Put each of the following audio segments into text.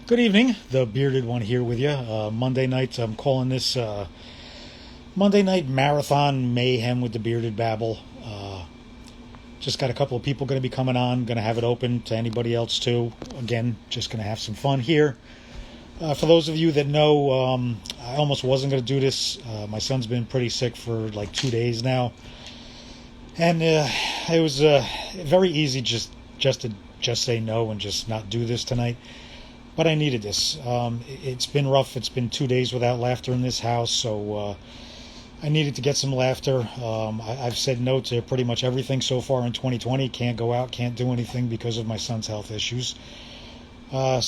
Good evening, the bearded one here with you. Monday night, I'm calling this Monday night marathon mayhem with the bearded babble. Just got a couple of people going to be coming on. Going to have it open to anybody else too. Again, just going to have some fun here. For those of you that know, I almost wasn't going to do this. My son's been pretty sick for like 2 days now, and it was very easy just say no and just not do this tonight. But I needed this. It's been rough. It's been 2 days without laughter in this house, so I needed to get some laughter. I've said no to pretty much everything so far in 2020. Can't go out, can't do anything because of my son's health issues. I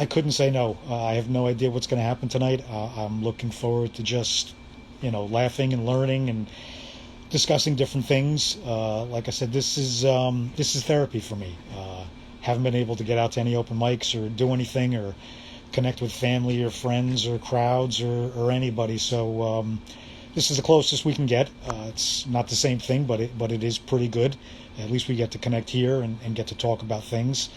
couldn't say no. I have no idea what's going to happen tonight. I'm looking forward to just, laughing and learning and discussing different things. Like I said, this is therapy for me. Haven't been able to get out to any open mics or do anything or connect with family or friends or crowds or anybody. So this is the closest we can get. It's not the same thing, but it is pretty good. At least we get to connect here and get to talk about things.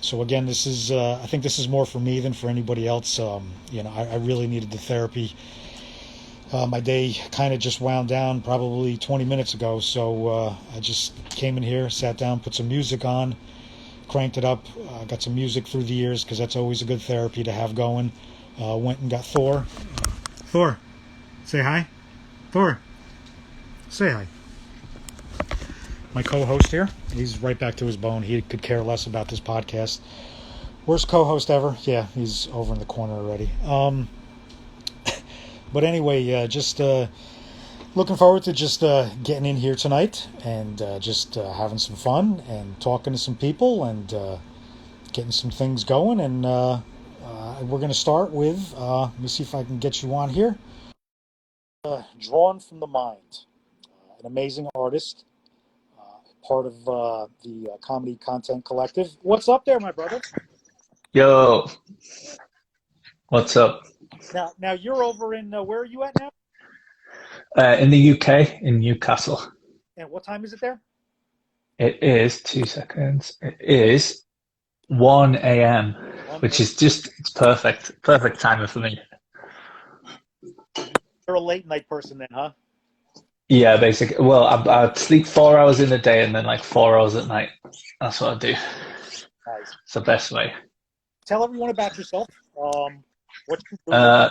So again, I think this is more for me than for anybody else. I really needed the therapy. My day kind of just wound down probably 20 minutes ago, so I just came in here, sat down, put some music on, cranked it up, got some music through the ears because that's always a good therapy to have going. Went and got Thor. Thor, say hi. Thor, say hi. My co-host here, he's right back to his bone. He could care less about this podcast. Worst co-host ever. Yeah, he's over in the corner already. But anyway, just looking forward to just getting in here tonight and just having some fun and talking to some people and getting some things going. And we're going to start with, let me see if I can get you on here. Drawn from the Mind, an amazing artist, part of the Comedy Content Collective. What's up there, my brother? Yo, what's up? Now you're over in, where are you at now? In the UK, in Newcastle, And what time is it there? it is 2 seconds. It is 1 a.m., 1 which is just it's perfect, perfect timing for me. You're a late night person then, huh? Yeah, basically. Well, I sleep 4 hours in the day and then like 4 hours at night. That's what I do. Nice. It's the best way. Tell everyone about yourself. What you do. Uh,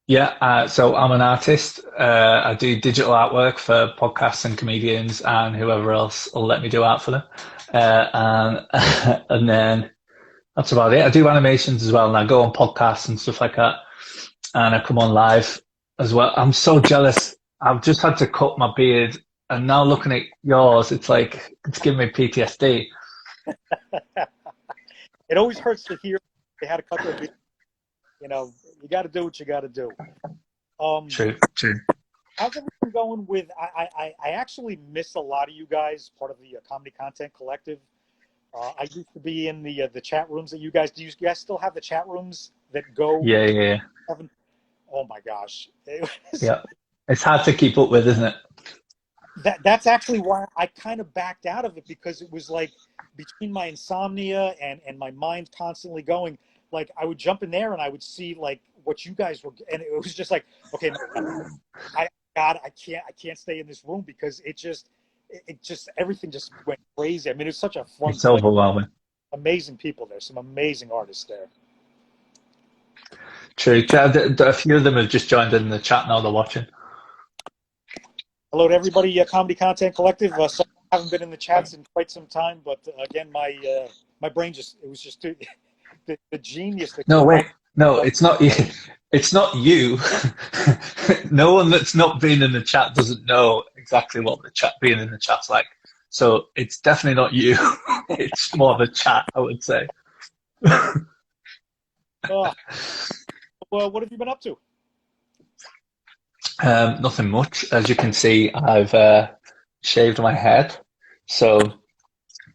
yeah, so I'm an artist. I do digital artwork for podcasts and comedians and whoever else will let me do art for them. And and then that's about it. I do animations as well, and I go on podcasts and stuff like that. And I come on live as well. I'm so jealous. I've just had to cut my beard, and now looking at yours, it's like it's giving me PTSD. It always hurts to hear they had to cut their beard. You got to do what you got to do. True, true. How's everything going with? I actually miss a lot of you guys, part of the Comedy Content Collective. I used to be in the chat rooms that you guys do. You guys still have the chat rooms that go? Yeah, yeah, Oh my gosh, yeah. It's hard to keep up with, isn't it? that's actually why I kind of backed out of it, because it was like between my insomnia and my mind constantly going, like I would jump in there and I would see like what you guys were, and it was just like, okay, I can't stay in this room because it just everything just went crazy. I mean, it's such a fun It's place. overwhelming. Amazing people there, some amazing artists there. True. A few of them have just joined in the chat now. They're watching. Hello to everybody, Comedy Content Collective. So I haven't been in the chats in quite some time, but again, my brain it was just too, the genius that No, came wait. out. No, it's not you. It's not you. No one that's not been in the chat doesn't know exactly what the chat being in the chat's like. So it's definitely not you. It's more the chat, I would say. Uh, well, what have you been up to? Nothing much. As you can see, I've shaved my head. So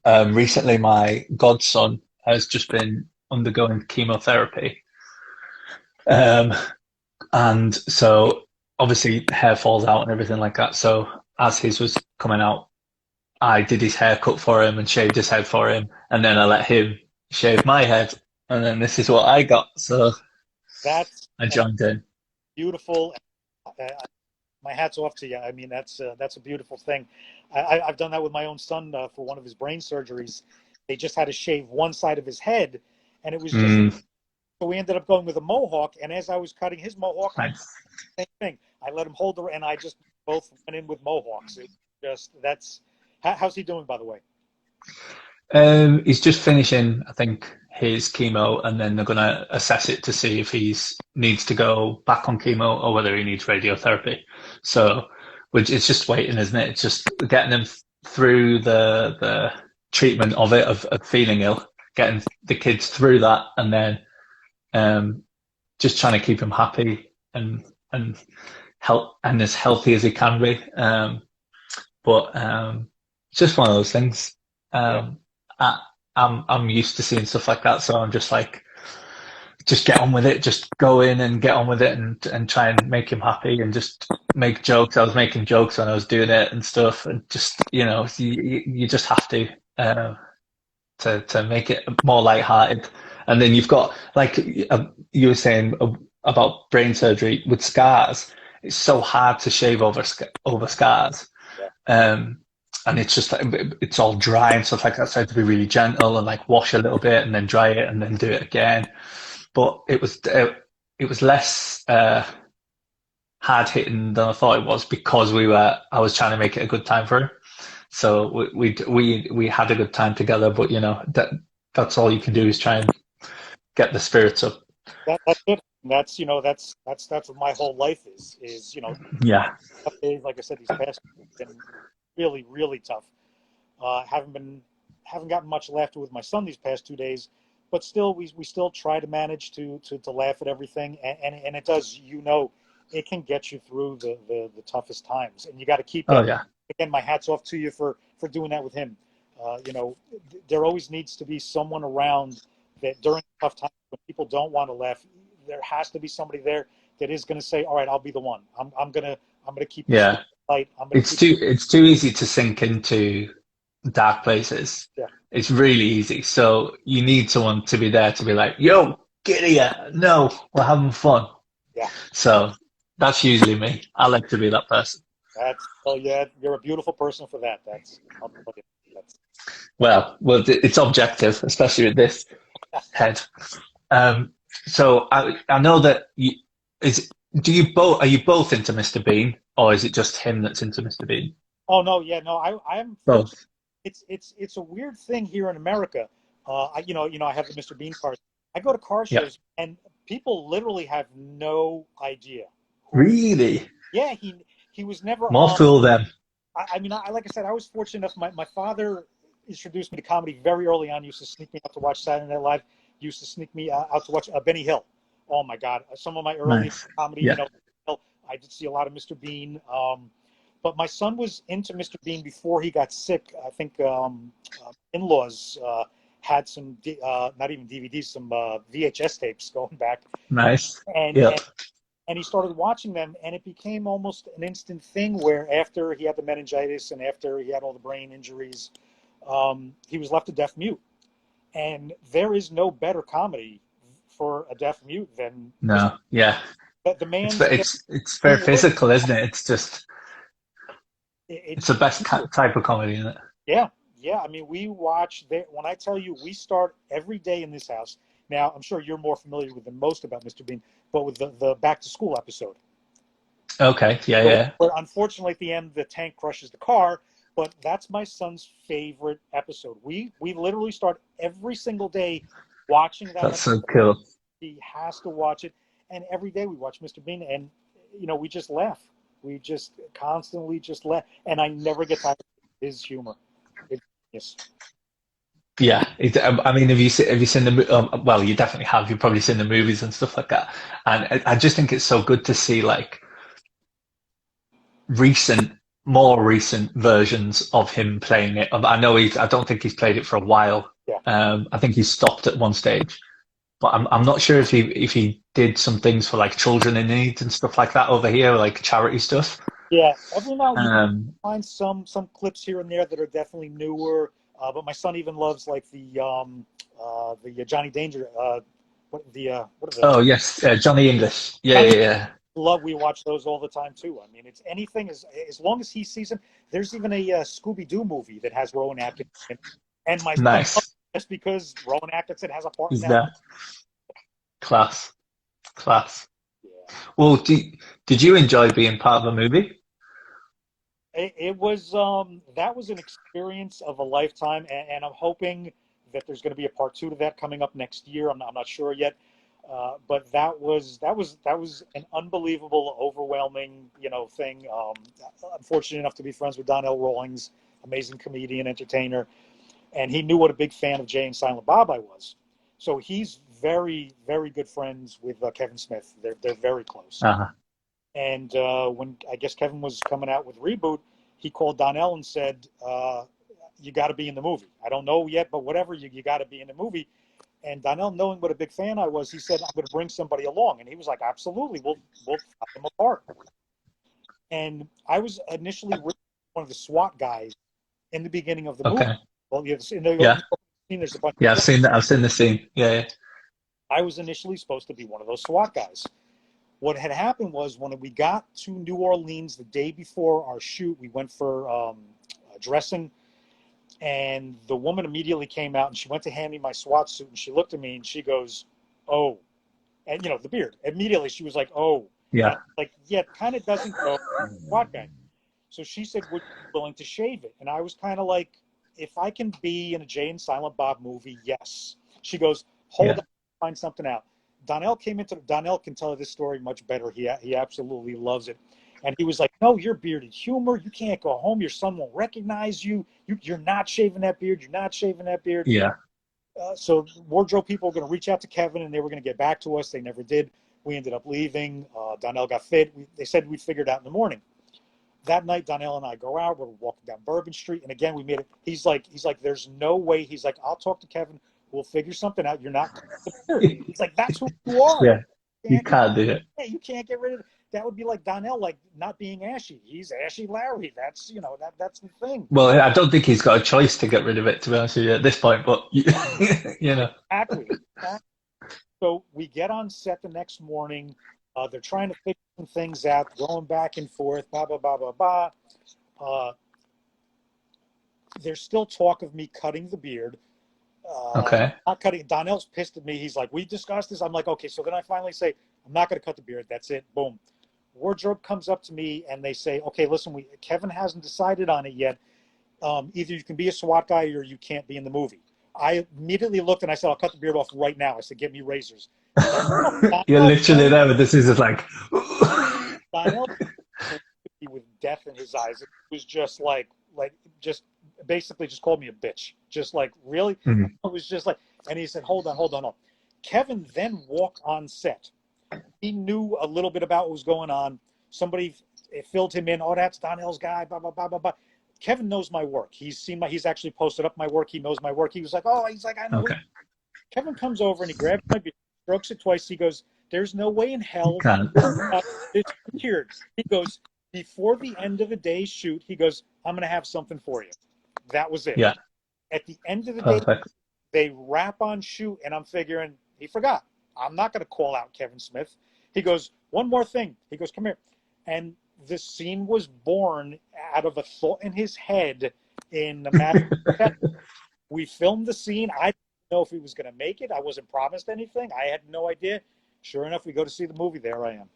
recently, my godson has just been undergoing chemotherapy. Um, and so obviously hair falls out and everything like that. So as his was coming out, I did his haircut for him and shaved his head for him, and then I let him shave my head, and then this is what I got. So That's I joined in. beautiful. Uh, my hat's off to you. I mean, that's a beautiful thing. I've done that with my own son for one of his brain surgeries. They just had to shave one side of his head, and it was just Mm, so we ended up going with a mohawk. And as I was cutting his mohawk, I did nice. the same thing. I let him hold the, and I just both went in with mohawks. It just that's how's he doing, by the way? He's just finishing, I think, his chemo, and then they're going to assess it to see if he's needs to go back on chemo or whether he needs radiotherapy. So, which it's just waiting, isn't it? It's just getting him through the treatment of it, of feeling ill, getting the kids through that, and then um, just trying to keep him happy and help and as healthy as he can be. But it's just one of those things. Yeah, Um, I'm used to seeing stuff like that, so I'm just like, just get on with it, just go in and get on with it, and try and make him happy, and just make jokes. I was making jokes when I was doing it and stuff, and just you just have to make it more lighthearted. And then you've got like you were saying about brain surgery with scars. It's so hard to shave over scars. yeah. And it's just like it's all dry and stuff like that. So I had to be really gentle and like wash a little bit and then dry it and then do it again. But it was less hard hitting than I thought it was because I was trying to make it a good time for him. So we had a good time together. But that's all you can do is try and get the spirits up. That's it. That's that's what my whole life is Yeah. tough days. Like I said, these past have been really really tough. Haven't gotten much laughter with my son these past 2 days, but still we still try to manage to laugh at everything, and it does it can get you through the toughest times, and you got to keep Oh that. yeah. Again, my hat's off to you for doing that with him. There always needs to be someone around that during tough times when people don't want to laugh. There has to be somebody there that is going to say, "All right, I'll be the one. I'm gonna keep this Yeah. light. I'm gonna It's keep." too easy to sink into dark places. Yeah, It's really easy. So you need someone to be there to be like, yo, get here. No, we're having fun. yeah. So that's usually me. I like to be that person. Yeah. You're a beautiful person for that. I'll tell you, that's Well, it's objective, especially with this head. Um, so I know that is, are you both into Mr. Bean or is it just him that's into Mr. Bean? Oh no, yeah, no. I'm fortunate. Both. It's a weird thing here in America. I have the Mr. Bean cars. I go to car Yeah. shows and people literally have no idea who. Really? Yeah, he was never More on. fool them. Like I said, I was fortunate enough. My father introduced me to comedy very early on. He used to sneak me out to watch Saturday Night Live. He used to sneak me out to watch Benny Hill. Oh my God, some of my early Nice. comedy. Yeah. I did see a lot of Mr. Bean. But my son was into Mr. Bean before he got sick. I think in-laws had some, not even DVDs, some VHS tapes going back, Nice. and, Yeah. and and he started watching them, and it became almost an instant thing where after he had the meningitis and after he had all the brain injuries, he was left a deaf mute. And there is no better comedy for a deaf mute than Mr. No. Yeah. The It's man's it's very physical, isn't it? It's just it's it's the best type of comedy, isn't it? Yeah, yeah. I mean, we watch when I tell you we start every day in this house. Now, I'm sure you're more familiar with than most about Mr. Bean, but with the back to school episode, Okay. Yeah. Yeah. where unfortunately at the end the tank crushes the car, but that's my son's favorite episode. We literally start every single day watching that That's episode. so cool. He has to watch it, and every day we watch Mr. Bean, and we just laugh. We just constantly just laugh, and I never get tired of his humor. Yes. Yeah, I mean, have you seen well, you definitely have. You've probably seen the movies and stuff like that. And I just think it's so good to see like recent, more recent versions of him playing it. I know I don't think he's played it for a while. Yeah. I think he stopped at one stage, but I'm not sure if he did some things for like children in need and stuff like that over here, like charity stuff. Yeah, every now and then Um, I find some clips here and there that are definitely newer. But my son even loves like the Johnny Danger what are the oh yes, Johnny English. Yeah, Johnny yeah, yeah. love we watch those all the time too. I mean, it's anything as long as he sees them. There's even a Scooby Doo movie that has Rowan Atkinson, and my son loves Nice. it just because Rowan Atkinson has a part in Is that. that class? Class. Yeah. Well, did you enjoy being part of a movie? It was that was an experience of a lifetime, and I'm hoping that there's going to be a part two to that coming up next year. I'm not sure yet, but that was an unbelievable, overwhelming, thing. I'm fortunate enough to be friends with Donnell Rawlings, amazing comedian, entertainer, and he knew what a big fan of Jay and Silent Bob I was. So he's very, very good friends with Kevin Smith. They're very close. Uh-huh. And when I guess Kevin was coming out with Reboot, he called Donnell and said, "You got to be in the movie. I don't know yet, but whatever, you got to be in the movie." And Donnell, knowing what a big fan I was, he said, "I'm going to bring somebody along." And he was like, "Absolutely, we'll find them apart." And I was initially one of the SWAT guys in the beginning of the movie. Okay. Well, in the Yeah. opening scene, there's a bunch of Yeah, I've SWAT. seen that. I've seen the scene. Yeah, yeah. I was initially supposed to be one of those SWAT guys. What had happened was when we got to New Orleans the day before our shoot, we went for dressing, and the woman immediately came out and she went to hand me my SWAT suit, and she looked at me and she goes, "Oh," and the beard. Immediately she was like, "Oh," and Yeah. I'm like, "Yeah, it kind of doesn't go SWAT guy." So she said, "Would you be willing to shave it?" And I was kind of like, "If I can be in a Jay and Silent Bob movie, yes." She goes, "Hold Yeah. on, find something out." Donnell can tell this story much better. He absolutely loves it. And he was like, "No, you're bearded humor. You can't go home. Your son won't recognize you. You're not shaving that beard. You're not shaving that beard." Yeah. So wardrobe people were going to reach out to Kevin, and they were going to get back to us. They never did. We ended up leaving. Donnell got fit. They said we'd figure it out in the morning. That night, Donnell and I go out. We're walking down Bourbon Street, and again, we made it. He's like, "There's no way." He's like, "I'll talk to Kevin. We'll figure something out. You're not here." He's like, "That's who you are. Yeah. You You can't do it. you can't get rid of it." That would be like Donnell, like not being ashy. He's Ashy Larry. That's that's the thing. Well, I don't think he's got a choice to get rid of it, to be honest with you, at this point. But you know. Exactly. So we get on set the next morning. They're trying to figure some things out, going back and forth, blah blah blah blah blah. Uh, there's still talk of me cutting the beard. Okay. Not cutting. Donnell's pissed at me. He's like, "We discussed this." I'm like, "Okay." So then I finally say, "I'm not going to cut the beard. That's it." Boom. Wardrobe comes up to me and they say, "Okay, listen, Kevin hasn't decided on it yet. Either you can be a SWAT guy or you can't be in the movie." I immediately looked and I said, "I'll cut the beard off right now." I said, "Get me razors." You're Donnell, literally there with the scissors, like. Donnell with death in his eyes. It was just just basically just called me a bitch. Just like, really? Mhm. It was just like, and he said, "Hold on, hold on, hold on." Kevin then walked on set. He knew a little bit about what was going on. Somebody filled him in. "Oh, that's Donnell's guy, blah, blah, blah, blah, blah." Kevin knows my work. He's actually posted up my work. He knows my work. He was like, "Oh," he's like, "I know." Okay. Kevin comes over and he grabs my beard, strokes it twice. He goes, "There's no way in You hell can't. this beard." He goes, "Before the end of the day's shoot," he goes, "I'm going to have something for you." That was it. Yeah. At the end of the day, Perfect. they wrap on shoot, and I'm figuring he forgot. I'm not going to call out Kevin Smith. He goes, "One more thing." He goes, "Come here." And the scene was born out of a thought in his head in a matter of seconds. We filmed the scene. I didn't know if he was going to make it. I wasn't promised anything. I had no idea. Sure enough, we go to see the movie. There I am.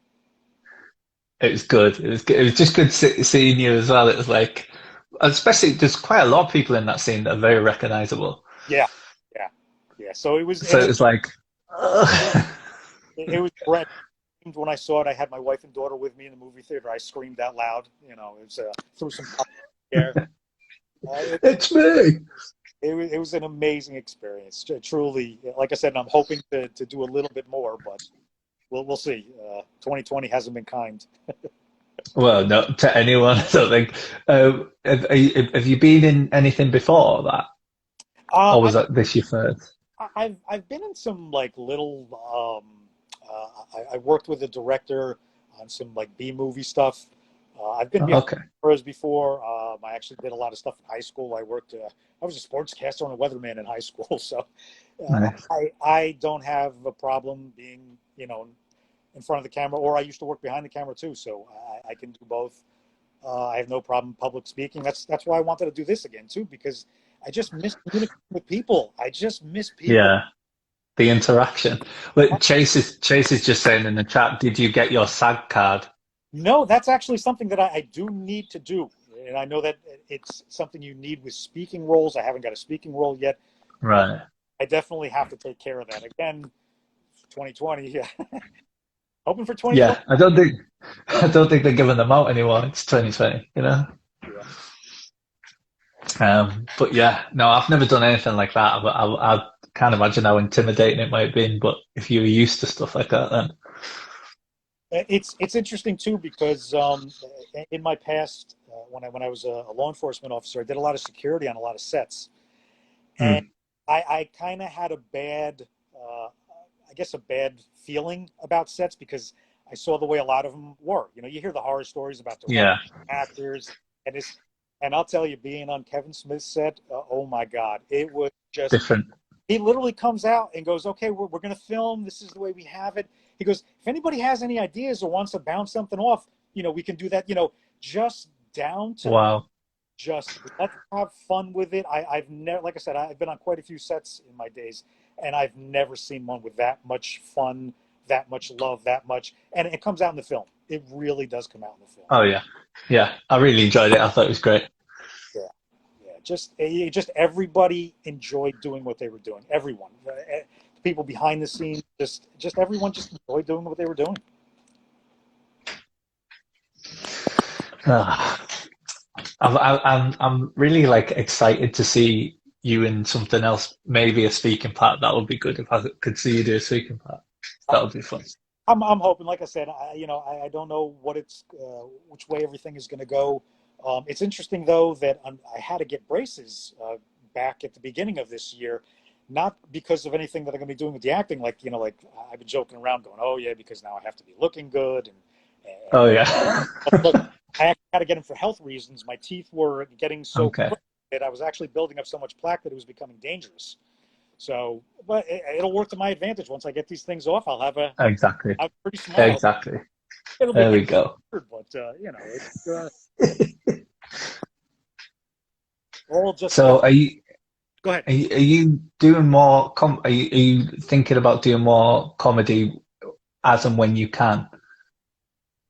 It was good. It was just good seeing you as well. It was like, especially there's quite a lot of people in that scene that are very recognizable. Yeah, yeah, yeah. So it was, So and it was like, it was Brett. When I saw it, I had my wife and daughter with me in the movie theater. I screamed out loud. It was threw some air. It, it's me. it was an amazing experience. Truly, like I said, and I'm hoping to do a little bit more, but we'll see. 2020 hasn't been kind. Well, no, to anyone, I don't think. Have you been in anything before that, or Uh, was that this your first? I've been in some like little. I worked with a director on some like B movie stuff. I've been behind Okay. cameras before. I actually did a lot of stuff in high school. I was a sportscaster and a weatherman in high school, so Nice. I don't have a problem being, in front of the camera, or I used to work behind the camera too, so I can do both. I have no problem public speaking. That's why I wanted to do this again too, because I just miss communicating with people. I just miss people. Yeah. The interaction. Look, Chase is just saying in the chat, did you get your SAG card? No, that's actually something that I do need to do. And I know that it's something you need with speaking roles. I haven't got a speaking role yet. Uh, Right. I definitely have to take care of that. Again, 2020, yeah. Hoping for 2020. Yeah. I don't think they're giving them out anymore. It's 2020, you know? Yeah. But yeah, no, I've never done anything like that. But I can't imagine how intimidating it might have been. But if you were used to stuff like that, then It's interesting too because in my past, when I was a law enforcement officer, I did a lot of security on a lot of sets, and mm, I kind of had I guess, a bad feeling about sets because I saw the way a lot of them were. You hear the horror stories about directors, yeah, actors, and and I'll tell you, being on Kevin Smith's set, oh my God, it was just. different. He literally comes out and goes, "Okay, we're going to film. This is the way we have it." He goes, "If anybody has any ideas or wants to bounce something off, we can do that. Just down to Wow. just let's have fun with it." I've never, like I said, I've been on quite a few sets in my days, and I've never seen one with that much fun, that much love, that much, and it comes out in the film. It really does come out in the film. Oh yeah, yeah. I really enjoyed it. I thought it was great. Yeah, yeah. Just everybody enjoyed doing what they were doing. Everyone, the people behind the scenes, just everyone just enjoyed doing what they were doing. Ah, I'm really like excited to see you in something else, maybe a speaking part. That would be good if I could see you do a speaking part. That would be fun. I'm hoping, like I said, I don't know which way everything is going to go. It's interesting though that I had to get braces back at the beginning of this year, not because of anything that I'm going to be doing with the acting. Like I've been joking around, going, "Oh yeah," because now I have to be looking good, Oh and yeah. but I actually had to get them for health reasons. My teeth were getting so Okay. crooked that I was actually building up so much plaque that it was becoming dangerous. So, but it'll work to my advantage. Once I get these things off, Exactly. I'll have a pretty smile. Exactly. It'll be There we go. weird, but it's all just So go ahead. are you doing more are you thinking about doing more comedy as and when you can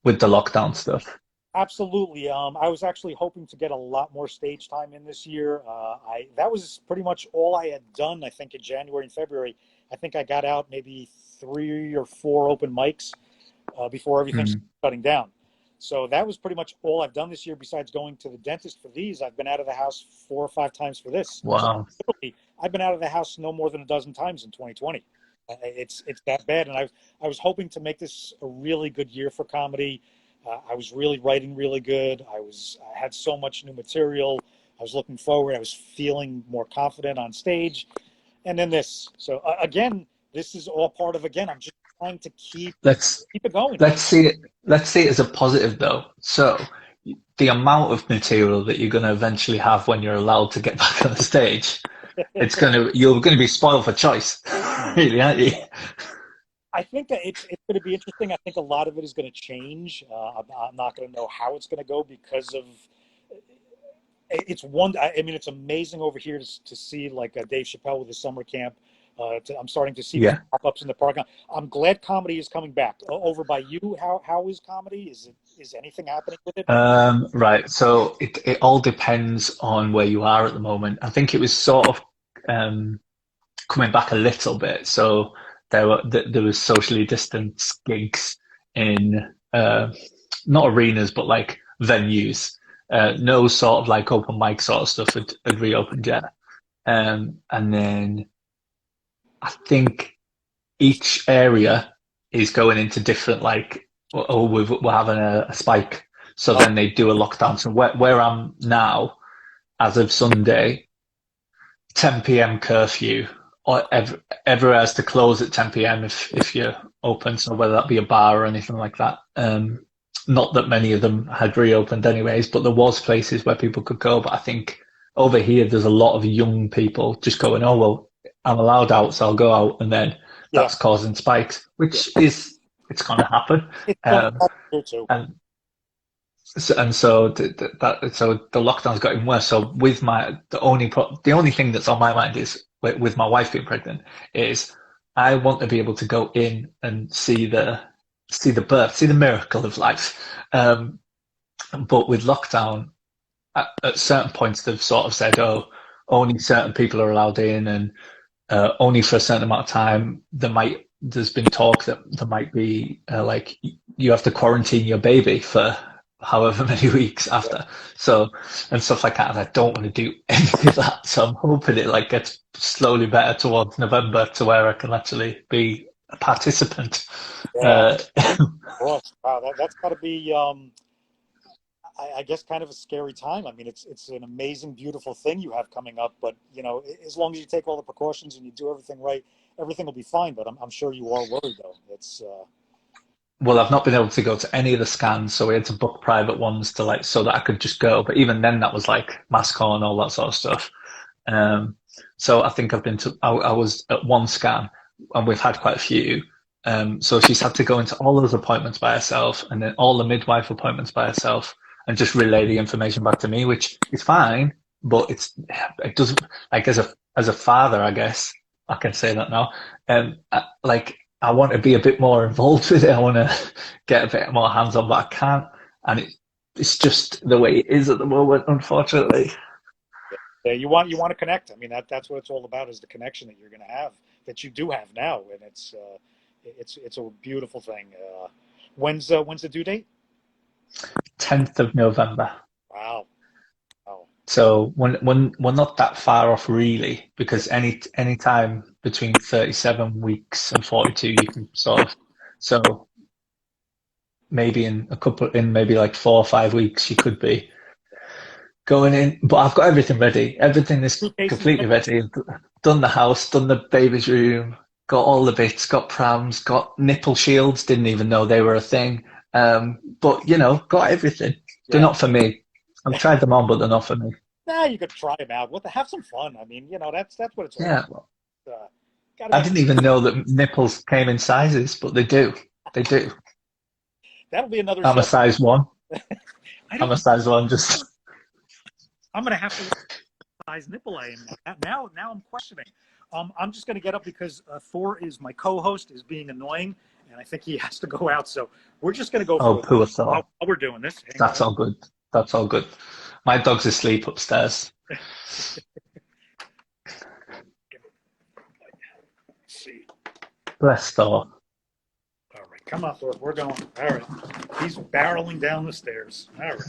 with the lockdown stuff? Absolutely. I was actually hoping to get a lot more stage time in this year. I That was pretty much all I had done. I think in January and February, I think I got out maybe 3 or 4 open mics before everything started Mm. shutting down. So that was pretty much all I've done this year. Besides going to the dentist for these, I've been out of the house 4 or 5 times for this. So Wow. literally, I've been out of the house no more than a dozen times in 2020. It's that bad, and I was hoping to make this a really good year for comedy. I was really writing really good. I had so much new material. I was looking forward. I was feeling more confident on stage, and then this. So again, this is all part of, again. I'm just trying to Let's keep it going. let's see it let's see it as a positive though. So the amount of material that you're going to eventually have when you're allowed to get back on the stage, you're going to be spoiled for choice, really, aren't you? I think that it's going to be interesting. I think a lot of it is going to change. I'm not going to know how it's going to go because of it's one. I mean, it's amazing over here to see like Dave Chappelle with his summer camp. I'm starting to see Yeah. pop-ups in the park. I'm glad comedy is coming back. Over by you, how is comedy? Is anything happening with it? Right. So it all depends on where you are at the moment. I think it was sort of coming back a little bit. So there was socially distanced gigs in not arenas, but like venues. No sort of like open mic sort of stuff had reopened yet. And then I think each area is going into different like, oh, we're having a spike. So Oh, then they do a lockdown. So where I'm now, as of Sunday, 10 p.m. curfew, or everywhere has to close at 10 p.m. if you're open. So whether that be a bar or anything like that. not that many of them had reopened anyways, but there was places where people could go. But I think over here there's a lot of young people just going, oh well, I'm allowed out, so I'll go out, and then Yeah, that's causing spikes, yeah. which is it's going to happen. It's going to Um, happen here too. and so the lockdown's got even worse. So with the only thing that's on my mind is with my wife being pregnant is I want to be able to go in and see the birth, see the miracle of life. But with lockdown, at certain points they've sort of said, oh, only certain people are allowed in, and only for a certain amount of time. There's been talk that there might be like you have to quarantine your baby for however many weeks after. So and stuff like that. And I don't want to do any of that. So I'm hoping it like gets slowly better towards November to where I can actually be a participant. Yeah. Wow, that's got to be, I guess, kind of a scary time. I mean, it's an amazing, beautiful thing you have coming up, but as long as you take all the precautions and you do everything right, everything will be fine. But I'm sure you are worried though. It's Well, I've not been able to go to any of the scans, so we had to book private ones to like so that I could just go. But even then, that was like mask on, all that sort of stuff. So I think I was at one scan, and we've had quite a few. So she's had to go into all those appointments by herself, and then all the midwife appointments by herself, and just relay the information back to me, which is fine, but it doesn't like as a father, I guess I can say that now. Like I want to be a bit more involved with it. I want to get a bit more hands on, but I can't, and it's just the way it is at the moment, unfortunately. yeah, you want to connect. I mean, that's what it's all about, is the connection that you're going to have, that you do have now, and it's a beautiful thing. When's the due date? 10th of November. Wow. Wow. So we're not that far off really, because any time between 37 weeks and 42, you can sort of, so maybe in maybe like 4 or 5 weeks, you could be going in. But I've got everything ready. Everything is Suitcases. completely ready. Done the house, done the baby's room, got all the bits, got prams, got nipple shields. Didn't even know they were a thing. But got everything. They're Yeah. not for me. I've tried them on, but they're not for me. Nah, you could try them out. Have some fun. I mean, that's what it's all Yeah. about. Gotta I have. didn't even know that nipples came in sizes, but they do. They do. That'll be another I'm a show. size one. I I'm don't. a size one. Just I'm gonna have to look at what size nipple I am now. Now I'm questioning. I'm just gonna get up because Thor is my co-host, is being annoying, and I think he has to go out. So we're just gonna go oh, for a poor while thought. we're doing this. Hang That's on. all good. That's all good. My dog's asleep upstairs. Let's see. Bless Thor. All right, come on, Thor. We're going. All right. He's barreling down the stairs. All right.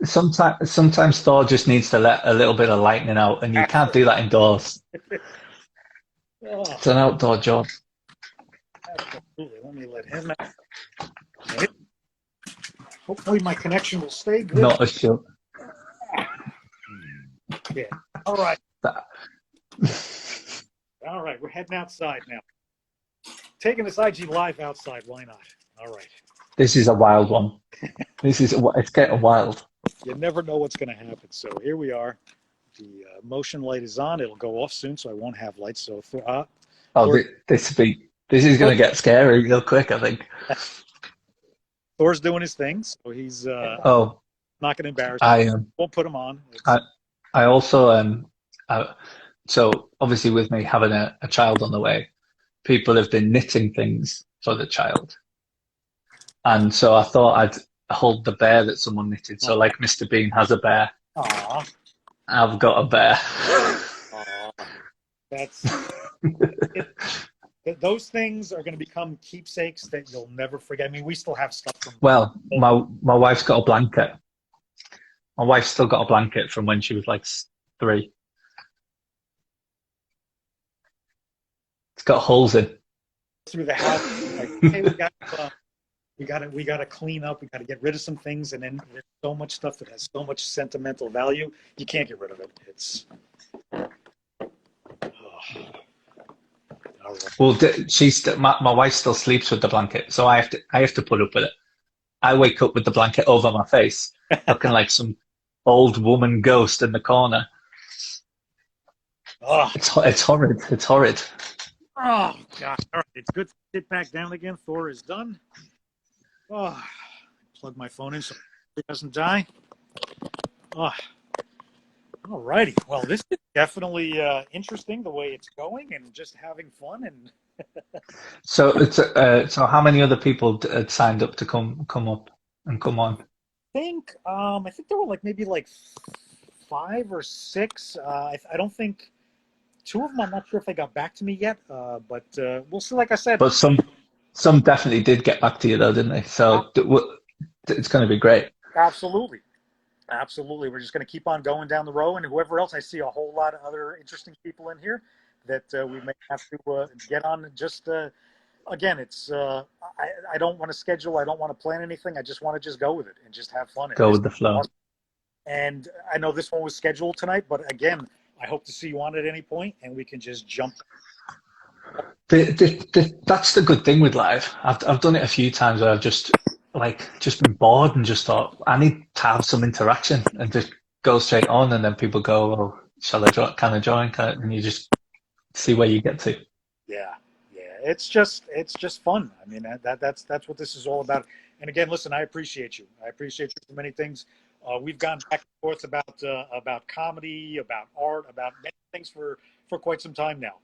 Sometimes Thor just needs to let a little bit of lightning out, and you can't do that indoors. Oh, It's an outdoor job. absolutely. Let me let him out. Hopefully my connection will stay good. Not a show. Yeah. All right. That- All right. We're heading outside now. Taking this IG live outside. Why not? All right. This is a wild one. It's getting wild. You never know what's going to happen. So here we are. The motion light is on. It'll go off soon, so I won't have lights. So Oh, Thor, this is going to get scary real quick, I think. Thor's doing his thing, so he's Oh, not going to embarrass I him. am. Won't put him on. I also so obviously with me having a child on the way, people have been knitting things for the child, and so I thought I'd hold the bear that someone knitted. So like Mr. Bean has a bear, Aw. I've got a bear. Aw. That's those things are going to become keepsakes that you'll never forget. I mean, we still have stuff from. Well, my wife's got a blanket. My wife's still got a blanket from when she was like 3. It's got holes in. Through the house, like, hey, we got to clean up. We got to get rid of some things, and then there's so much stuff that has so much sentimental value. You can't get rid of it. It's. All right. Well, my wife still sleeps with the blanket, so I have to put up with it. I wake up with the blanket over my face, looking like some old woman ghost in the corner. Oh, It's horrid. It's horrid. oh God! All right, it's good to sit back down again. Thor is done. Oh, plug my phone in so it doesn't die. Oh, all righty. Well, this is definitely interesting the way it's going and just having fun. And So it's so how many other people had signed up to come up and come on? I think there were like maybe like 5 or 6. I don't think two of them. I'm not sure if they got back to me yet. But we'll see. Like I said, But some definitely did get back to you though, didn't they? So it's going to be great. absolutely. Absolutely. We're just going to keep on going down the row. And whoever else, I see a whole lot of other interesting people in here that we may have to get on. Just again, it's I don't want to schedule. I don't want to plan anything. I just want to just go with it and just have fun. And Go this with the is flow. awesome. And I know this one was scheduled tonight, but again, I hope to see you on at any point and we can just jump. That's the good thing with live. I've done it a few times where I've just been bored and just thought I need to have some interaction and just go straight on, and then people go, "Oh, shall I join? Can I join?" And you just see where you get to. Yeah, yeah. It's just fun. I mean that's what this is all about. And again, listen, I appreciate you. I appreciate you for many things. We've gone back and forth about comedy, about art, about many things for quite some time now.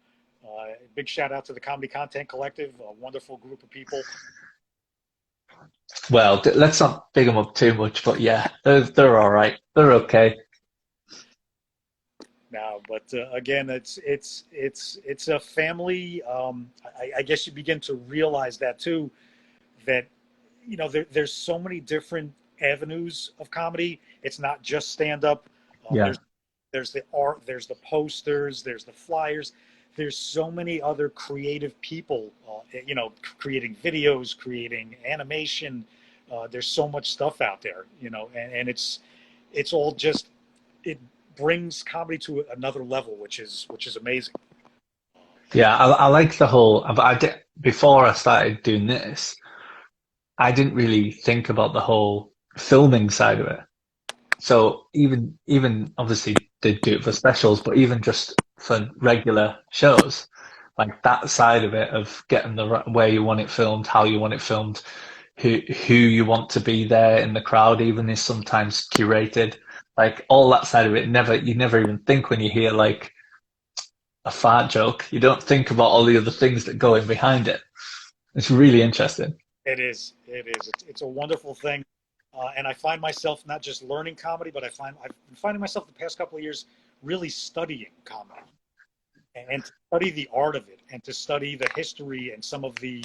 Big shout out to the Comedy Content Collective, a wonderful group of people. Well, let's not big them up too much, but yeah, they're all right. They're okay. Now, but again, it's a family. I guess you begin to realize that too, that there's so many different avenues of comedy. It's not just stand up. Yeah. There's the art, there's the posters, there's the flyers. There's so many other creative people, creating videos, creating animation. There's so much stuff out there, and it's all just it brings comedy to another level, which is amazing. Yeah, I like the whole. I did before I started doing this. I didn't really think about the whole filming side of it. So even obviously they do it for specials, but even just for regular shows, like that side of it of getting where you want it filmed, how you want it filmed, who you want to be there in the crowd, even is sometimes curated. Like all that side of it, you never even think when you hear like a fart joke. You don't think about all the other things that go in behind it. It's really interesting. It is. It is. It's a wonderful thing. And I find myself not just learning comedy, but I've been finding myself the past couple of years really studying comedy and to study the art of it and to study the history and some of the,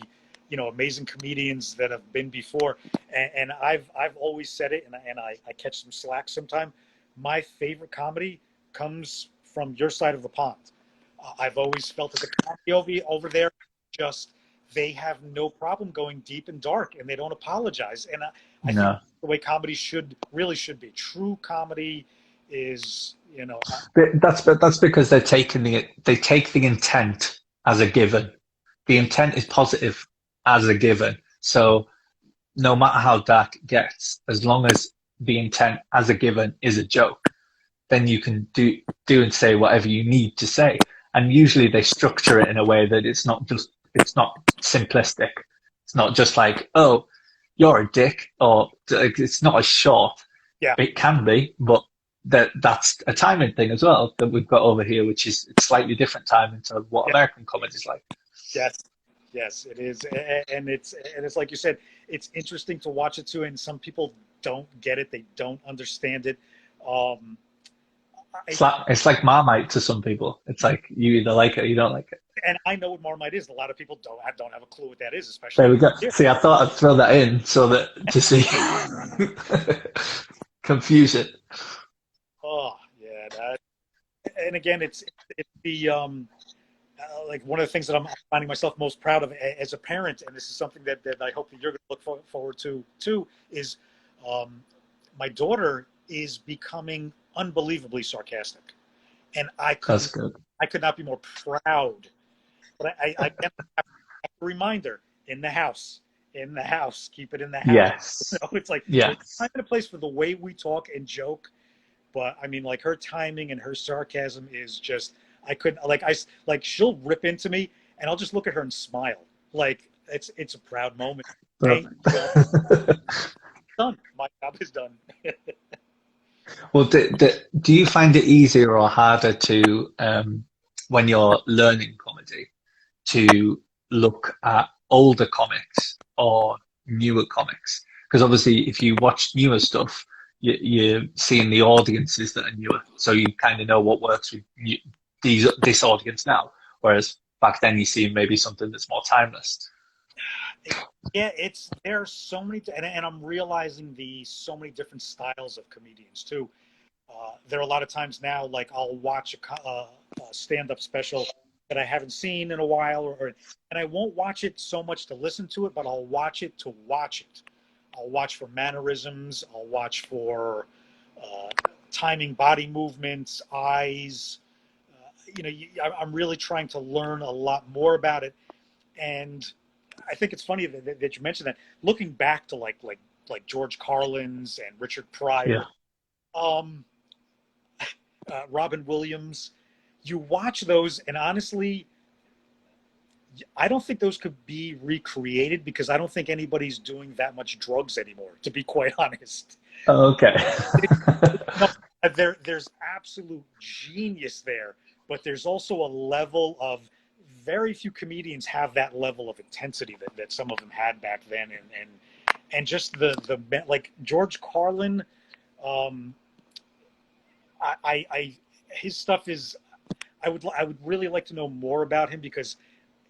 amazing comedians that have been before. And I've always said it, and I catch some slack sometime. My favorite comedy comes from your side of the pond. I've always felt that the comedy over there just they have no problem going deep and dark, and they don't apologize. And I think No, the way comedy should be. True comedy is, that's because they take the intent as a given. The intent is positive as a given. So no matter how dark it gets, as long as the intent as a given is a joke, then you can do and say whatever you need to say. And usually they structure it in a way that it's not simplistic. It's not just like, oh, you're a dick, or it's not as short. yeah, It can be, but that's a timing thing as well that we've got over here, which is it's slightly different timing to what yeah, American comedy is like. yes, yes, it is, and it's like you said, it's interesting to watch it too. And some people don't get it; they don't understand it. Um, I, It's like Marmite to some people. It's like you either like it or you don't like it. and I know what Marmite is. A lot of people don't have a clue what that is, There especially we go. here. See, I thought I'd throw that in so that to see confusion. Oh, yeah, and again, it's the like one of the things that I'm finding myself most proud of as a parent, and this is something that I hope that you're going to look forward to too, is um, my daughter is becoming unbelievably sarcastic, and That's good. I could not be more proud. But I have to remind her in the house, in the house. Keep it in the house. Yes. It's like Yeah. there's a time and a place for the way we talk and joke, but I mean, like her timing and her sarcasm is just I couldn't like she'll rip into me, and I'll just look at her and smile. Like it's a proud moment. Thank you. Done. My job is done. Well, do you find it easier or harder to, when you're learning comedy, to look at older comics or newer comics? Because obviously, if you watch newer stuff, you're seeing the audiences that are newer, so you kind of know what works with this audience now. Whereas back then, you see maybe something that's more timeless. Yeah, it's there's so many, and I'm realizing the so many different styles of comedians too. There are a lot of times now, like I'll watch a stand-up special that I haven't seen in a while, and I won't watch it so much to listen to it, but I'll watch it to watch it. I'll watch for mannerisms. I'll watch for uh, timing, body movements, eyes. I'm really trying to learn a lot more about it, and I think it's funny that you mentioned that. Looking back to like George Carlin's and Richard Pryor, Yeah, um, Robin Williams, you watch those, and honestly, I don't think those could be recreated because I don't think anybody's doing that much drugs anymore. To be quite honest, okay. no, there's absolute genius there, but there's also a level of very few comedians have that level of intensity that some of them had back then, and just the like George Carlin, um, I his stuff is I would really like to know more about him because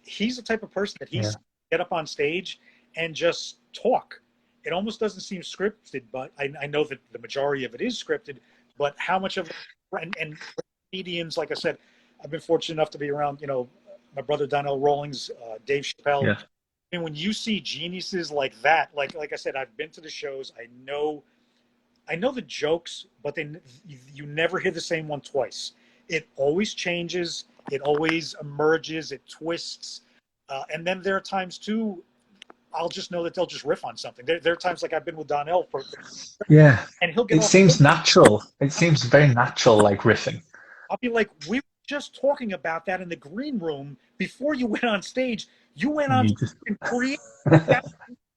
he's the type of person that Yeah. he's get up on stage and just talk. It almost doesn't seem scripted, but I know that the majority of it is scripted. But how much of and comedians, like I said, I've been fortunate enough to be around, my brother Donnell Rawlings, Dave Chappelle. Yeah. I mean, when you see geniuses like that, like I said, I've been to the shows. I know the jokes, but then you never hear the same one twice. It always changes. It always emerges. It twists. And then there are times too. I'll just know that they'll just riff on something. There are times like I've been with Donnell Yeah. and he'll get It off. seems natural. It seems very natural, like riffing. I'll be like, we were just talking about that in the green room before you went on stage. You went on You just and created that,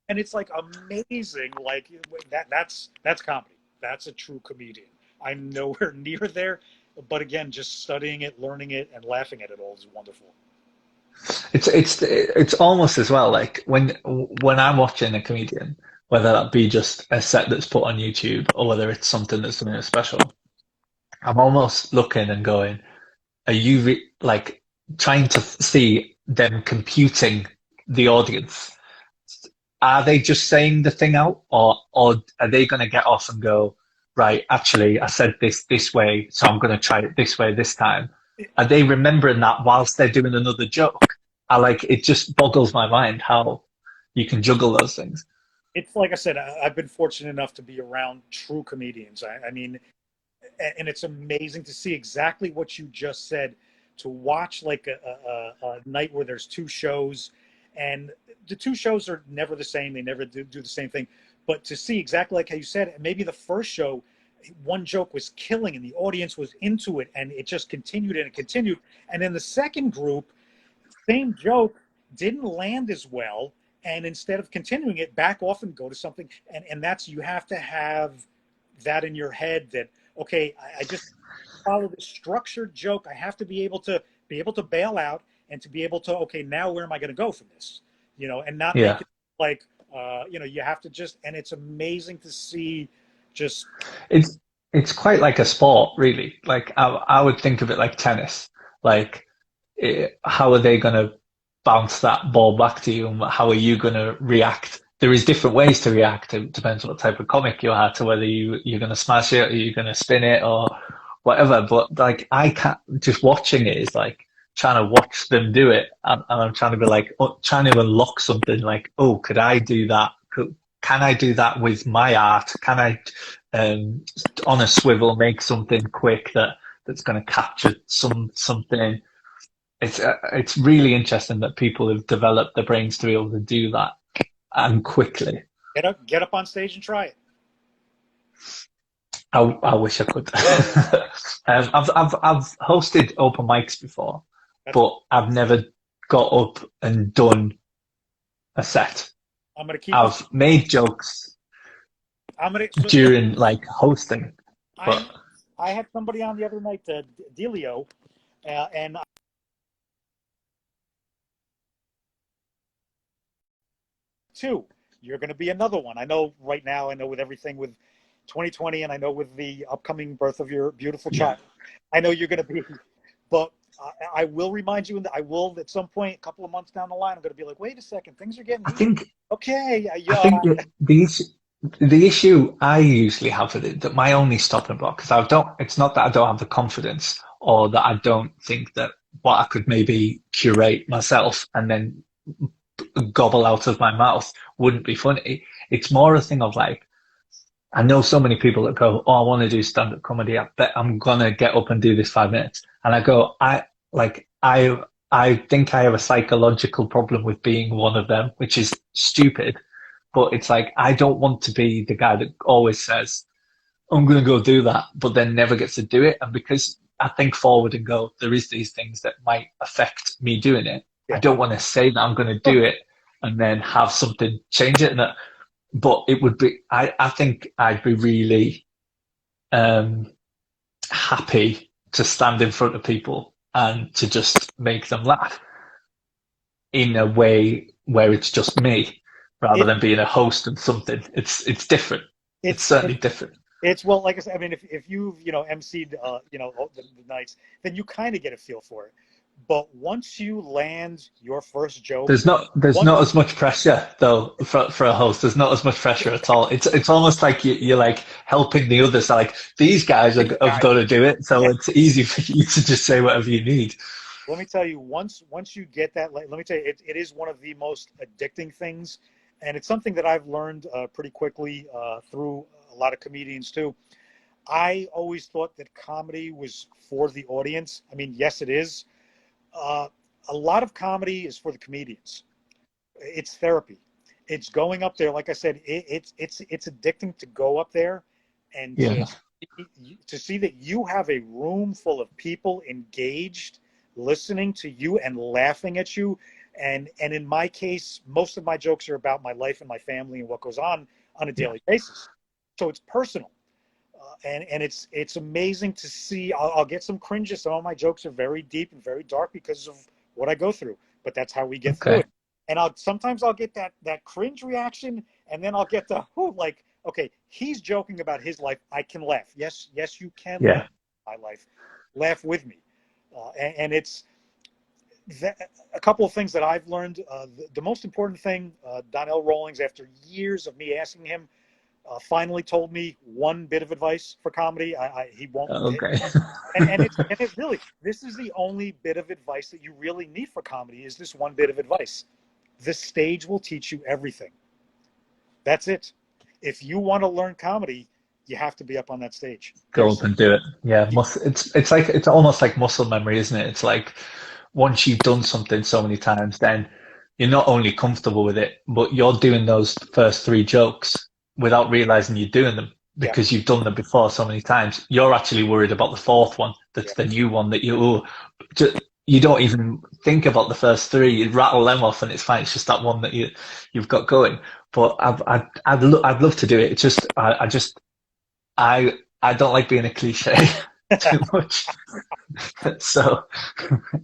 and it's like amazing. Like that's comedy. That's a true comedian. I'm nowhere near there, but again, just studying it, learning it, and laughing at it all is wonderful. it's almost as well like when I'm watching a comedian, whether that be just a set that's put on YouTube or whether it's something that's something special, I'm almost looking and going, are you like trying to see them computing the audience? Are they just saying the thing out, or are they going to get off and go, right? Actually, I said this way, so I'm going to try it this way this time. Are they remembering that whilst they're doing another joke? I like it. Just boggles my mind how you can juggle those things. It's like I said, I've been fortunate enough to be around true comedians. I mean, and it's amazing to see exactly what you just said. To watch like a night where there's two shows, and the two shows are never the same. They never do the same thing. But to see exactly like how you said, maybe the first show, one joke was killing, and the audience was into it, and it just continued and it continued. And then the second group, same joke, didn't land as well, and instead of continuing it, back off and go to something. And that's you have to have that in your head that okay, I just follow this structured joke. I have to be able to bail out and to be able to okay, now where am I going to go from this? And not make Yeah, it like you have to just. And it's amazing to see just it's it's quite like a sport, really. Like I would think of it like tennis. Like how are they going to bounce that ball back to you, and how are you going to react? There is different ways to react. It depends what type of comic you are, to whether you're going to smash it or you're going to spin it or whatever. But like I can't, just watching it is like trying to watch them do it, and I'm trying to be like trying to unlock something. Like, oh, could I do that? Can I do that with my art? Can I on a swivel make something quick that's going to capture something? It's really interesting that people have developed the brains to be able to do that. and quickly. Get up on stage and try it. I wish I could. I've hosted open mics before, That's but I've never got up and done a set. I'm gonna keep it. I've made jokes I'm gonna so during like hosting, I but I had somebody on the other night, Delio, and two. You're going to be another one. I know right now. I know with everything with 2020, and I know with the upcoming birth of your beautiful yeah. child. I know you're going to be. But I will remind you, and I will at some point, a couple of months down the line, I'm going to be like, wait a second, things are getting I heated. think Okay, I yeah. think that the issue I usually have with it, that my only stopping block, because I don't, it's not that I don't have the confidence or that I don't think that what I could maybe curate myself and then gobble out of my mouth wouldn't be funny. It's more a thing of like, I know so many people that go, oh, I want to do stand-up comedy. I bet I'm gonna get up and do this 5 minutes. And I go, I think I have a psychological problem with being one of them, which is stupid. But it's like, I don't want to be the guy that always says, I'm going to go do that, but then never gets to do it. And because I think forward and go, there is these things that might affect me doing it. I Yeah. don't want to say that I'm going to do it and then have something change it. But it would be, I think I'd be really happy to stand in front of people and to just make them laugh in a way where it's just me rather It, than being a host and something. It's different. It's certainly different. It's well, like I said, I mean, if you've emceed the nights, then you kind of get a feel for it. But once you land your first joke, There's once not as much pressure though for a host. There's not as much pressure at all. It's almost like you're like helping the others. Like these guys have got to do it, so yeah, it's easy for you to just say whatever you need. let me tell you, once you get that, let me tell you, it is one of the most addicting things, and it's something that I've learned pretty quickly through a lot of comedians too. I always thought that comedy was for the audience. I mean, yes, it is. Uh, a lot of comedy is for the comedians. It's therapy. It's going up there. Like I said, it's addicting to go up there and Yeah. to see that you have a room full of people engaged, listening to you and laughing at you. And in my case, most of my jokes are about my life and my family and what goes on a daily basis. So it's personal. And it's amazing to see. I'll get some cringes. Some of my jokes are very deep and very dark because of what I go through. But that's how we get through Okay. it. And sometimes I'll get that cringe reaction, and then I'll get the like, okay, he's joking about his life. I can laugh. Yes, you can Yeah. laugh at my life. Laugh with me. And it's a couple of things that I've learned. The most important thing, Donnell Rawlings, after years of me asking him, finally told me one bit of advice for comedy. He won't. Okay. And it really, this is the only bit of advice that you really need for comedy is this one bit of advice. The stage will teach you everything. That's it. If you want to learn comedy, you have to be up on that stage. Go up and do it. Yeah. It's almost like muscle memory, isn't it? It's like once you've done something so many times, then you're not only comfortable with it, but you're doing those first three jokes without realizing you're doing them Yeah, because you've done them before so many times. You're actually worried about the fourth one. That's yeah. the new one that you don't even think about the first three. You rattle them off and it's fine. It's just that one that you've got going. But I'd love to do it. It's just, I don't like being a cliche too much. So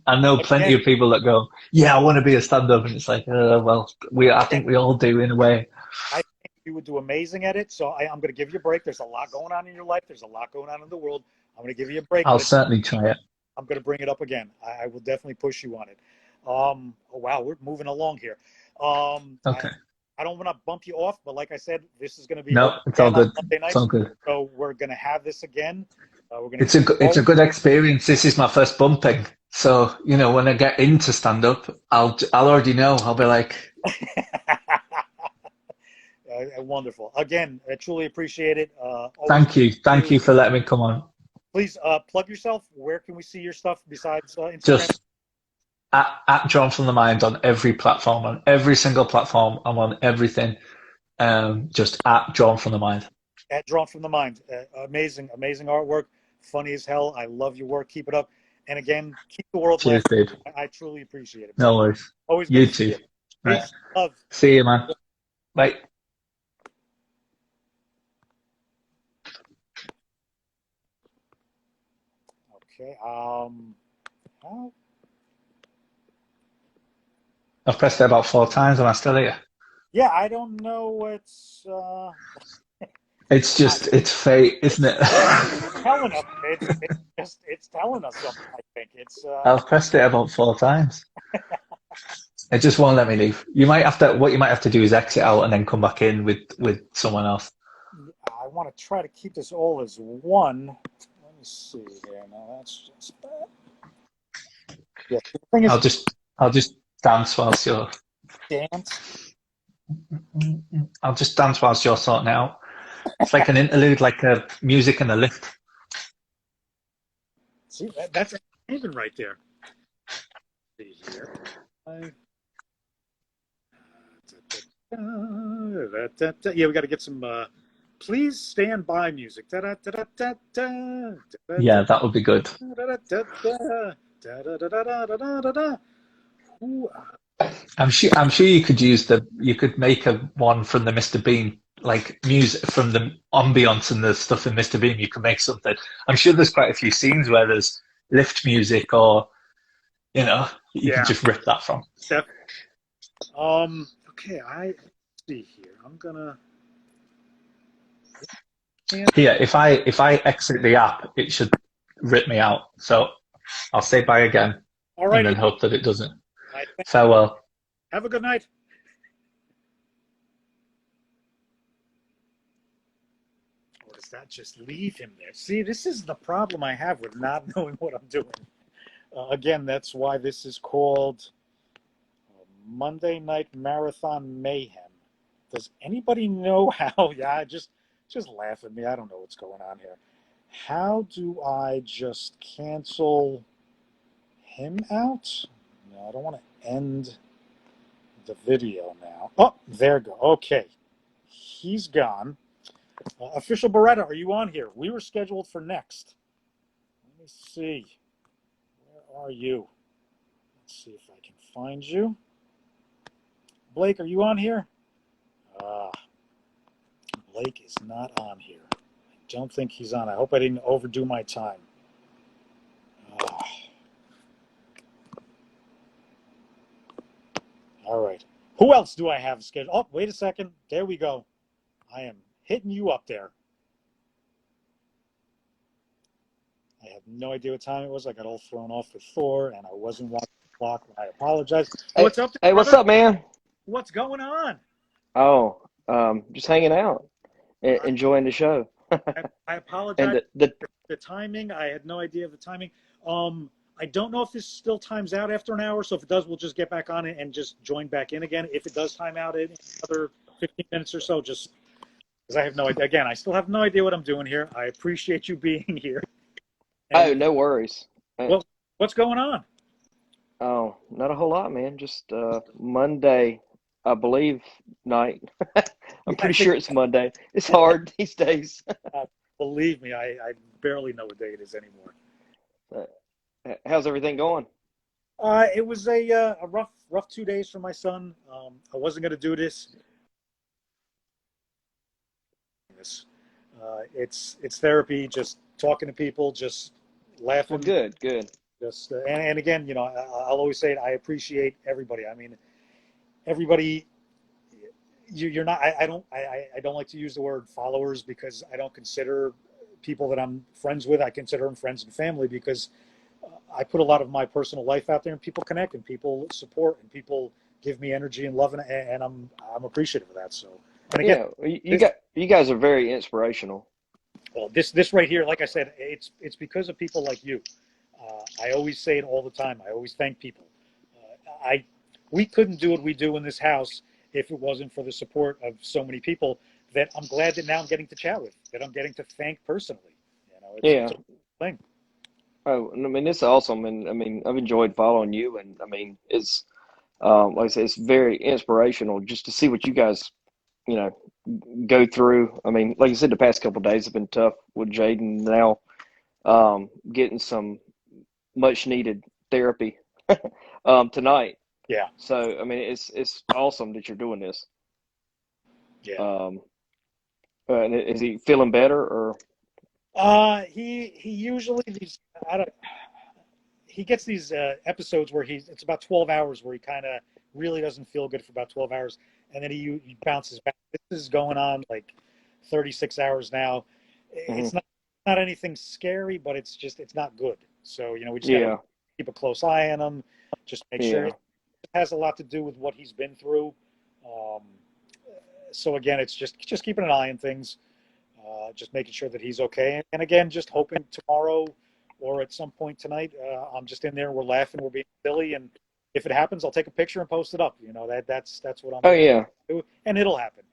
I know plenty Again, of people that go, yeah, I want to be a stand-up. And it's like, well, I think we all do in a way. I think you would do amazing at it. So I'm going to give you a break. There's a lot going on in your life. There's a lot going on in the world. I'm going to give you a break, I'll but certainly try it. I'm going to bring it up again. I will definitely push you on it. Oh, wow, we're moving along here. Okay. I don't want to bump you off, but like I said, this is going to be No, open it's all again on good. Monday It's nights. all good. So we're going to have this again. We're going to It's it's a good experience. This is my first bumping. So, when I get into stand up, I'll already know. I'll be like, wonderful. Again, I truly appreciate it. thank you. Thank you for letting me come on. Please plug yourself. Where can we see your stuff besides Instagram? Just at Drawn from the Mind on every platform, on every single platform. I'm on everything. Just at Drawn from the Mind. At Drawn from the Mind. Amazing, amazing artwork. Funny as hell. I love your work. Keep it up. And again, keep the world Cheers, laughing. dude. I truly appreciate it, No brother. worries. Always good You to see too. you. Right. Peace. Love. See you, man. Bye. Okay. How? I've pressed it about 4 times. Am I still here? Yeah, I don't know what's It's fate, isn't it? telling us. It's telling us something. I think it's. I've pressed it about 4 times. It just won't let me leave. You might have to. What you might have to do is exit out and then come back in with someone else. I want to try to keep this all as one. Let me see here. Now that's just bad. Yeah, the thing is, I'll just dance whilst you're. dance. I'll just dance whilst you're sorting it out. It's like an interlude, like a music in the lift. See, that's even right there. See here. Yeah, we got to get some. Please stand by music. Yeah, that would be good. I'm sure you could you could make one from the Mr. Bean, like music from the ambience and the stuff in Mr. Bean. You can make something. I'm sure there's quite a few scenes where there's lift music, or you can just rip that from. Okay, I see here. I'm gonna. Here, if I exit the app, it should rip me out. So I'll say bye again, and then hope that it doesn't. Farewell. Have a good night. Or does that just leave him there? See, this is the problem I have with not knowing what I'm doing. Again, that's why this is called Monday Night Marathon Mayhem. Does anybody know how? Yeah, just laugh at me. I don't know what's going on here. How do I just cancel him out? No, I don't want to end the video now. Oh, there we go. Okay. He's gone. Official Beretta, are you on here? We were scheduled for next. Let me see. Where are you? Let's see if I can find you. Blake, are you on here? Blake is not on here. I don't think he's on. I hope I didn't overdo my time. All right. Who else do I have scheduled? Oh, wait a second. There we go. I am hitting you up there. I have no idea what time it was. I got all thrown off with Thor, and I wasn't watching the clock. I apologize. Hey, what's up, hey, what's up, man? What's going on? Oh, just hanging out, enjoying the show. I apologize. And The timing, I had no idea of the timing. I don't know if this still times out after an hour, so if it does, we'll just get back on it and just join back in again. If it does time out in another 15 minutes or so, just because I have no idea. Again, I still have no idea what I'm doing here. I appreciate you being here. oh, no worries. Well, what's going on? Oh, not a whole lot, man. Just Monday, I believe, night. I'm pretty sure it's Monday. It's hard these days. Believe me, I barely know what day it is anymore. How's everything going? It was a rough 2 days for my son. I wasn't going to do this. It's therapy, just talking to people, just laughing. Well, good. Just and again, I'll always say it. I appreciate everybody. I mean, everybody. You're not. I don't like to use the word followers because I don't consider people that I'm friends with. I consider them friends and family because I put a lot of my personal life out there, and people connect, and people support, and people give me energy and love, and I'm appreciative of that. So, and again, you guys are very inspirational. Well, this right here, like I said, it's because of people like you. I always say it all the time. I always thank people. We couldn't do what we do in this house if it wasn't for the support of so many people that I'm glad that now I'm getting to chat with, that I'm getting to thank personally. It's a thing. Oh, and I mean, it's awesome, and I mean, I've enjoyed following you, and I mean, it's like I said, it's very inspirational just to see what you guys, you know, go through. I mean, like I said, the past couple of days have been tough with Jaden now, getting some much needed therapy tonight. Yeah, So I mean, it's awesome that you're doing this. yeah. Um, and is he feeling better or? He usually these I don't he gets these episodes where it's about 12 hours where he kind of really doesn't feel good for about 12 hours, and then he bounces back. This is going on like 36 hours now. Mhm. It's not anything scary, but it's not good. So we just got to Yeah, keep a close eye on him, just make sure yeah, it has a lot to do with what he's been through. Um, so again, it's just keeping an eye on things, just making sure that he's okay. And again, just hoping tomorrow or at some point tonight, I'm just in there, we're laughing, we're being silly, and if it happens, I'll take a picture and post it up. That's what I'm oh looking yeah, to do, and it'll happen.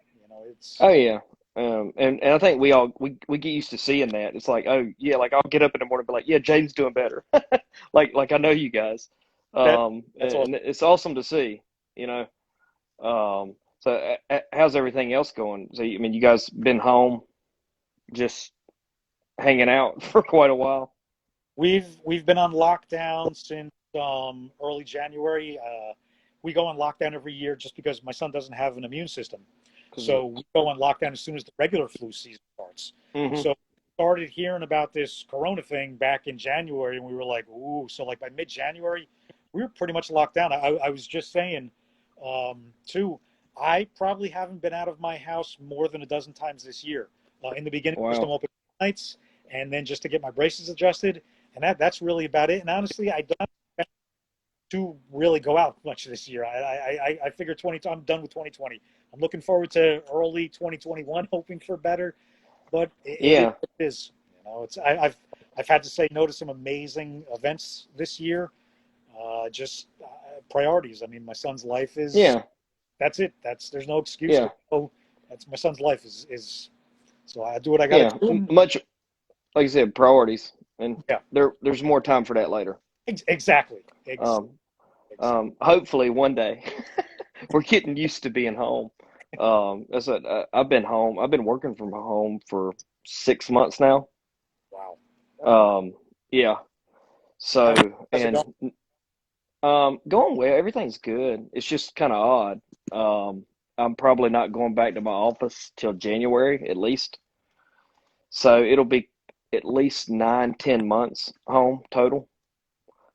It's oh yeah. And I think we get used to seeing that. It's like, oh yeah, like I'll get up in the morning and be like, yeah, Jaden's doing better. Like I know you guys. that's awesome. And it's awesome to see, you know. So how's everything else going? So I mean, you guys been home just hanging out for quite a while. We've been on lockdown since early January. We go on lockdown every year just because my son doesn't have an immune system. Cause So we go on lockdown as soon as the regular flu season starts. hmm So we started hearing about this corona thing back in January, and we were like, ooh. So like by mid-January, we were pretty much locked down. I was just saying, too, I probably haven't been out of my house more than a dozen times this year. In the beginning, just to wow, open nights, and then just to get my braces adjusted, and that's really about it. And honestly, I don't expect to really go out much this year. I figure I'm done with 2020. I'm looking forward to early 2021, hoping for better. But it is yeah, what it is. It's I've had to say no to some amazing events this year. Just priorities. I mean, my son's life is yeah, that's it. There's no excuse. yeah, That's my son's life is. So I do what I got to yeah. do. And Much like I said, priorities, and yeah, there's more time for that later. exactly, Um, exactly. hopefully one day we're getting used to being home. As I've been home. I've been working from home for 6 months now. Wow. Um, yeah. How's, So how's it going? and going well. Everything's good. It's just kind of odd. I'm probably not going back to my office till January at least. So it'll be at least 9, 10 months home total,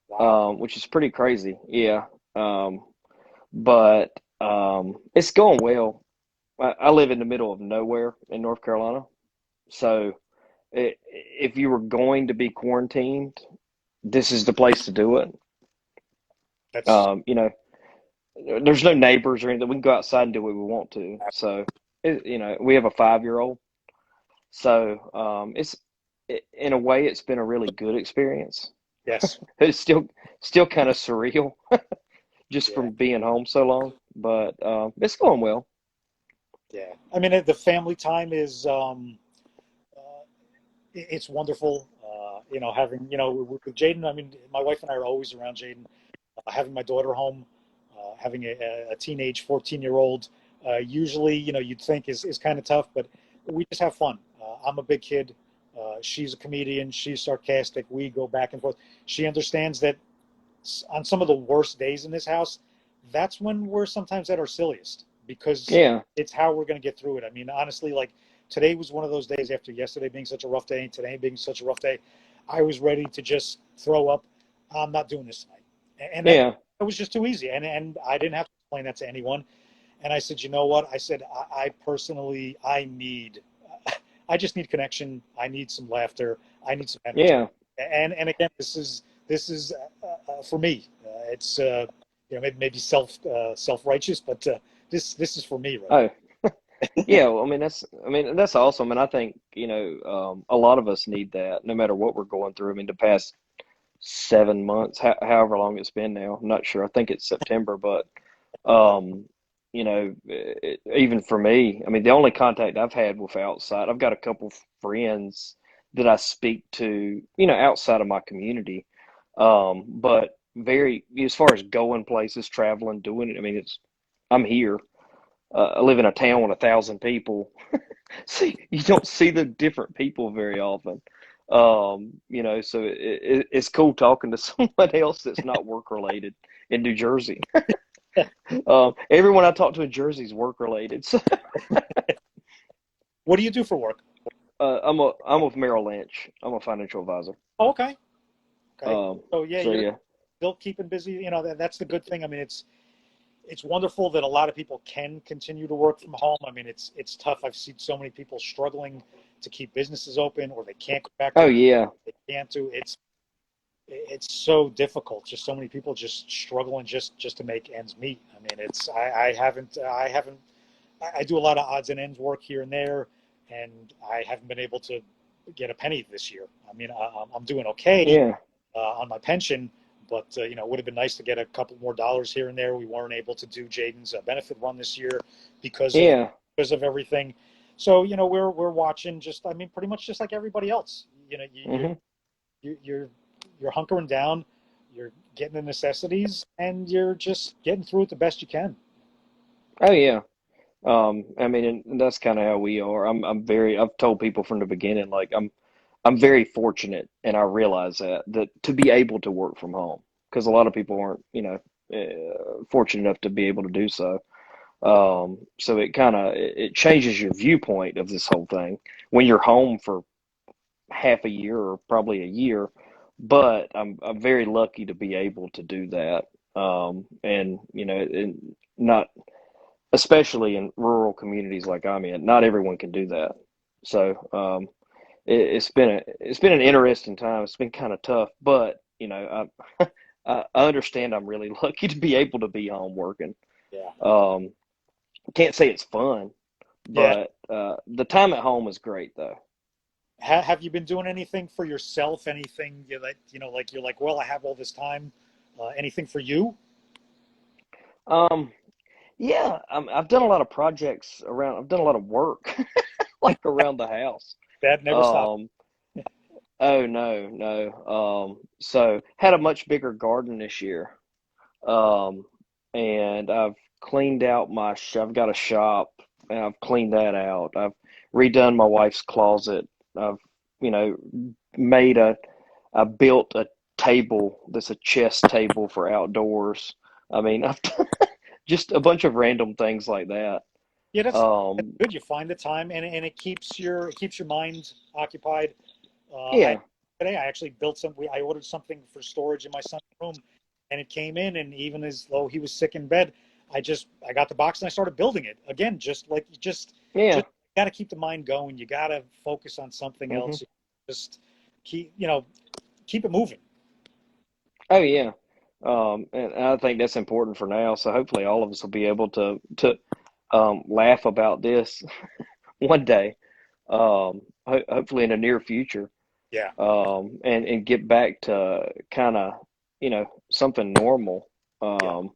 Wow. which is pretty crazy. Yeah. But it's going well. I live in the middle of nowhere in North Carolina. So if you were going to be quarantined, this is the place to do it. That's You know, there's no neighbors or anything. We can go outside and do what we want to. So, we have a 5-year-old. So, in a way, it's been a really good experience. yes. It's still kind of surreal just Yeah. from being home so long, but it's going well. Yeah. I mean, the family time is it's wonderful. Having with Jaden. I mean, my wife and I are always around Jaden. Having my daughter home, having a teenage 14-year-old, usually you'd think is kind of tough, but we just have fun. I'm a big kid. She's a comedian. She's sarcastic. We go back and forth. She understands that on some of the worst days in this house, that's when we're sometimes at our silliest because Yeah, it's how we're going to get through it. I mean, honestly, like today was one of those days after yesterday being such a rough day and today being such a rough day. I was ready to just throw up. I'm not doing this tonight. And that yeah, it was just too easy. And I didn't have to explain that to anyone. And I said, you know what? I said, I personally, I just need connection. I need some laughter. I need some energy. yeah. And again, this is for me. It's maybe self righteous, but this is for me right Oh, now. yeah. Well, I mean that's awesome, and I think a lot of us need that, no matter what we're going through. I mean, the past 7 months, however long it's been now, I'm not sure. I think it's September, but um, even for me, I mean, the only contact I've had with outside, I've got a couple friends that I speak to, outside of my community. But very, as far as going places, traveling, doing it, I mean, I'm here. I live in a town with 1,000 people. See, you don't see the different people very often. So it's cool talking to someone else that's not work related in New Jersey. Everyone I talk to in Jersey is work related. So, What do you do for work? I'm with Merrill Lynch. I'm a financial advisor. Oh, okay. Okay. So yeah, So you're yeah, still keeping busy. That's the good thing. I mean, it's wonderful that a lot of people can continue to work from home. I mean, it's tough. I've seen so many people struggling to keep businesses open, or they can't go back to oh work. yeah, They can't do. It's so difficult. Just so many people just struggling just to make ends meet. I mean, I do a lot of odds and ends work here and there, and I haven't been able to get a penny this year. I mean, I'm doing okay yeah, on my pension, but it would have been nice to get a couple more dollars here and there. We weren't able to do Jaden's benefit run this year because of yeah. everything. So we're watching. I mean, pretty much just like everybody else. Hmm. You're you're hunkering down. You're getting the necessities, and you're just getting through it the best you can. Oh yeah. I mean, and that's kind of how we are. I've told people from the beginning, like I'm very fortunate, and I realize that to be able to work from home, because a lot of people aren't, fortunate enough to be able to do so. So it changes your viewpoint of this whole thing when you're home for half a year or probably a year. But I'm very lucky to be able to do that. And not especially in rural communities like I'm in, not everyone can do that. So it's been an interesting time. It's been kind of tough, but I understand. I'm really lucky to be able to be home working. Yeah. Um, can't say it's fun, Yeah. but the time at home is great though. Have you been doing anything for yourself? Anything like you're like, well, I have all this time. Anything for you? Um, yeah, I've done a lot of projects around. I've done a lot of work like around the house. That never stopped. Um, oh no, no. So had a much bigger garden this year. Um, and I've cleaned out I've got a shop and I've cleaned that out. I've redone my wife's closet. I've, you know, made I built a table that's a chess table for outdoors. I mean, I've just a bunch of random things like that. Yeah, that's Um, good. You find the time, and it keeps your mind occupied. yeah, Today I actually built I ordered something for storage in my son's room, and it came in. And even as though he was sick in bed, I got the box and I started building it again. yeah. Just got to keep the mind going. You got to focus on something Hmm. else. Just keep keep it moving. Oh yeah. And I think that's important for now. So hopefully all of us will be able to laugh about this one day, hopefully in the near future, Yeah, and get back to kind of something normal, yeah, um,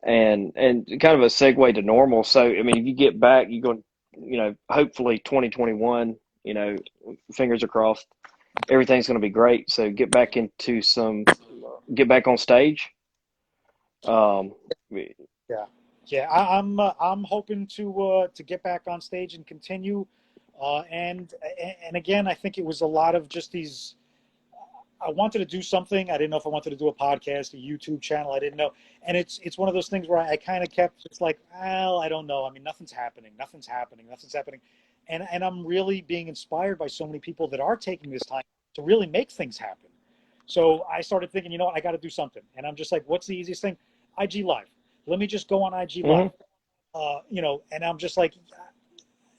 and kind of a segue to normal. So I mean, if you get back, you're going, hopefully 2021, fingers are crossed, everything's going to be great. So get back on stage. Um, yeah, yeah. I'm hoping to get back on stage and continue. And again, I think it was a lot of just these. I wanted to do something. I didn't know if I wanted to do a podcast, a YouTube channel. I didn't know. And it's one of those things where I kind of kept, it's like, well, I don't know. I mean, nothing's happening. Nothing's happening. Nothing's happening. And I'm really being inspired by so many people that are taking this time to really make things happen. So I started thinking, you know what, I got to do something. And I'm just like, what's the easiest thing? IG Live. Let me just go on IG Live. mhm. And I'm just like,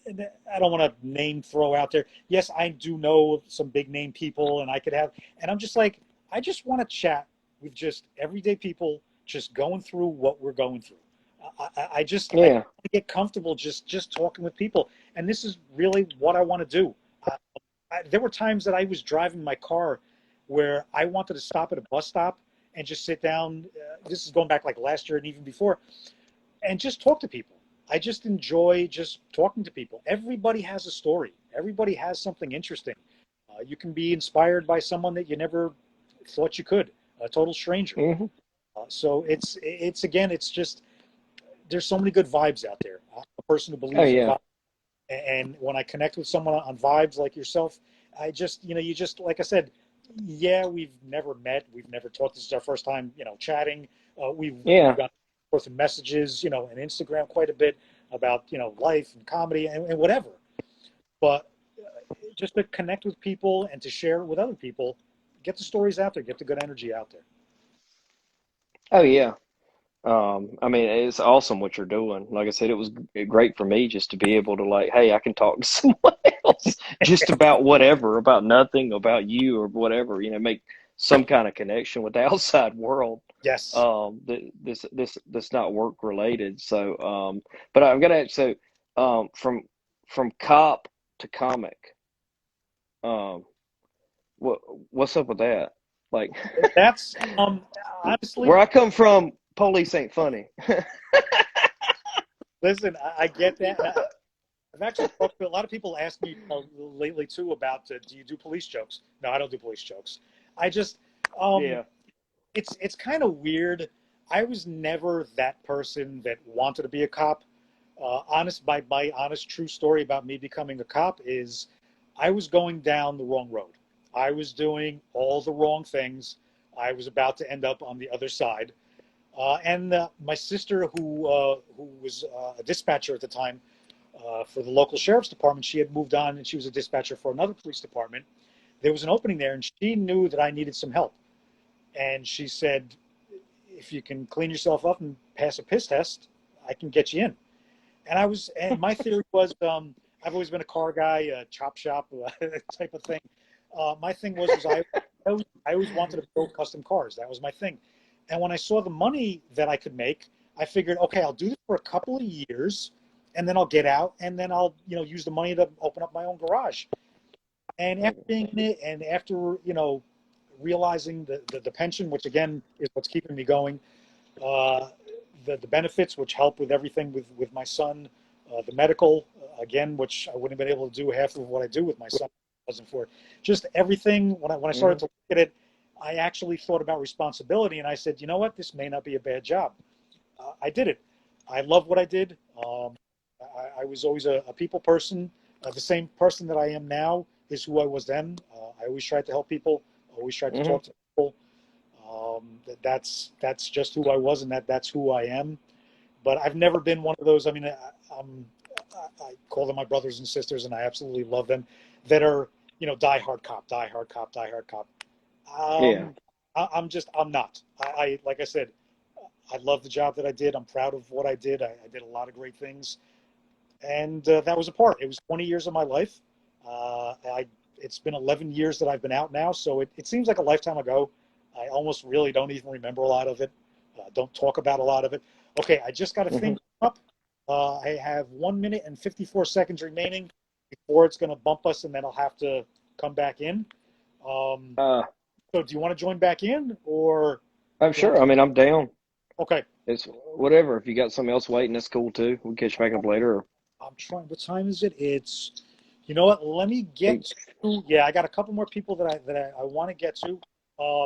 I don't want to name throw out there. Yes, I do know some big name people, and I could have, and I'm just like, I just want to chat with just everyday people, just going through what we're going through. I Yeah, get comfortable just talking with people, and this is really what I want to do. Uh, there were times that I was driving my car where I wanted to stop at a bus stop and just sit down. This is going back like last year and even before, and just talk to people. I just enjoy just talking to people. Everybody has a story. Everybody has something interesting. You can be inspired by someone that you never thought you could, a total stranger. Mm-hmm. So it's again, it's just there's so many good vibes out there. I'm a person who Oh believes in yeah. vibes, and when I connect with someone on vibes like yourself, I just you just like I said, yeah, we've never met, we've never talked. This is our first time chatting. We've Yeah. got forth in messages, and Instagram quite a bit about life and comedy and whatever. But just to connect with people and to share with other people, get the stories out there, get the good energy out there. Oh yeah. I mean, it's awesome what you're doing. Like I said, it was great for me just to be able to like, hey, I can talk to someone else just about whatever, about nothing, about you or whatever. Make some kind of connection with the outside world. Yes. That's not work related. So, but I'm gonna so from cop to comic. Um, what's up with that? Like, That's honestly, where I come from, police ain't funny. listen, I get that. I've actually talked to a lot of people ask me lately too about do you do police jokes? No, I don't do police jokes. I just Yeah. it's kind of weird. I was never that person that wanted to be a cop. My honest true story about me becoming a cop is I was going down the wrong road. I was doing all the wrong things. I was about to end up on the other side. And my sister, who was a dispatcher at the time for the local sheriff's department, she had moved on and she was a dispatcher for another police department. There was an opening there, and she knew that I needed some help. And she said, "If you can clean yourself up and pass a piss test, I can get you in." And my theory was, I've always been a car guy, a chop shop type of thing. My thing was I always wanted to build custom cars. That was my thing. And when I saw the money that I could make, I figured, okay, I'll do this for a couple of years, and then I'll get out, and then I'll use the money to open up my own garage. And after being in it, and after realizing the pension, which again is what's keeping me going, uh, the benefits, which help with everything with my son, the medical, again, which I wouldn't have been able to do half of what I do with my son if it wasn't for just everything. When I started to look at it, I actually thought about responsibility, and I said, you know what, this may not be a bad job. I did it. I love what I did. I was always a people person. The same person that I am now is who I was then. I always tried to help people. Always tried to Mm-hmm. talk to people. That's just who I was, and that's who I am. But I've never been one of those. I mean, I call them my brothers and sisters, and I absolutely love them. That are diehard cop, diehard cop, diehard cop. Yeah. I'm not. Like I said, I love the job that I did. I'm proud of what I did. I did a lot of great things, and that was a part. It was 20 years of my life. It's been 11 years that I've been out now, so it seems like a lifetime ago. I almost really don't even remember a lot of it. Don't talk about a lot of it. Okay, I just got a thing up. I have 1 minute and 54 seconds remaining before it's going to bump us, and then I'll have to come back in. So do you want to join back in, or? I'm sure. I mean, I'm down. Okay. It's whatever. If you got something else waiting, that's cool too. We'll catch back up later. I'm trying. What time is it? It's. You know what? Let me get to. Yeah, I got a couple more people that I want to get to.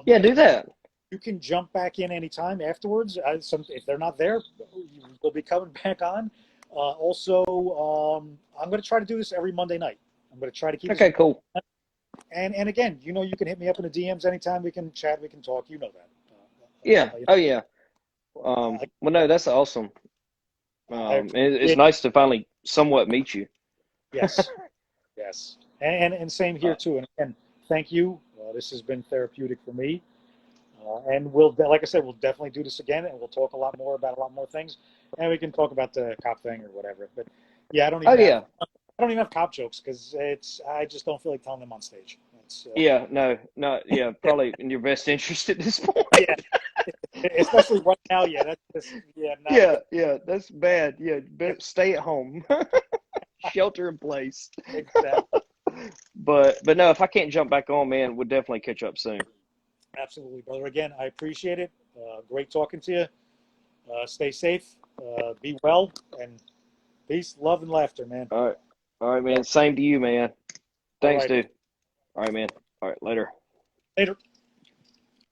Yeah, do that. You can jump back in anytime afterwards. If they're not there, we'll be coming back on. Also, I'm going to try to do this every Monday night. I'm going to try to keep. Okay, cool. And again, you can hit me up in the DMs anytime. We can chat. We can talk. You know that. Yeah. Oh yeah. Well, no, that's awesome. It's nice to finally somewhat meet you. Yes. Yes. And same here too. And again, thank you. This has been therapeutic for me. And like I said, we'll definitely do this again, and we'll talk a lot more about a lot more things, and we can talk about the cop thing or whatever. But yeah, I don't even have cop jokes because I just don't feel like telling them on stage. Yeah, no, yeah, probably in your best interest at this point. Yeah, especially right now. Yeah, Yeah, that's bad. Yeah, better stay at home, shelter in place. Exactly. But no, if I can't jump back on, man, we'll definitely catch up soon. Absolutely, brother. Again, I appreciate it. Great talking to you. Stay safe. Be well, and peace, love, and laughter, man. All right, man. Same to you, man. Thanks, dude. All right, man. All right, later. Later.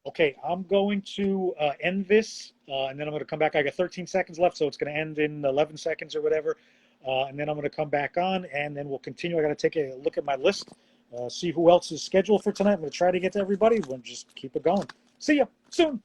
Okay, I'm going to end this, and then I'm going to come back. I got 13 seconds left, so it's going to end in 11 seconds or whatever. And then I'm going to come back on, and then we'll continue. I got to take a look at my list, see who else is scheduled for tonight. I'm going to try to get to everybody. We'll just keep it going. See you soon.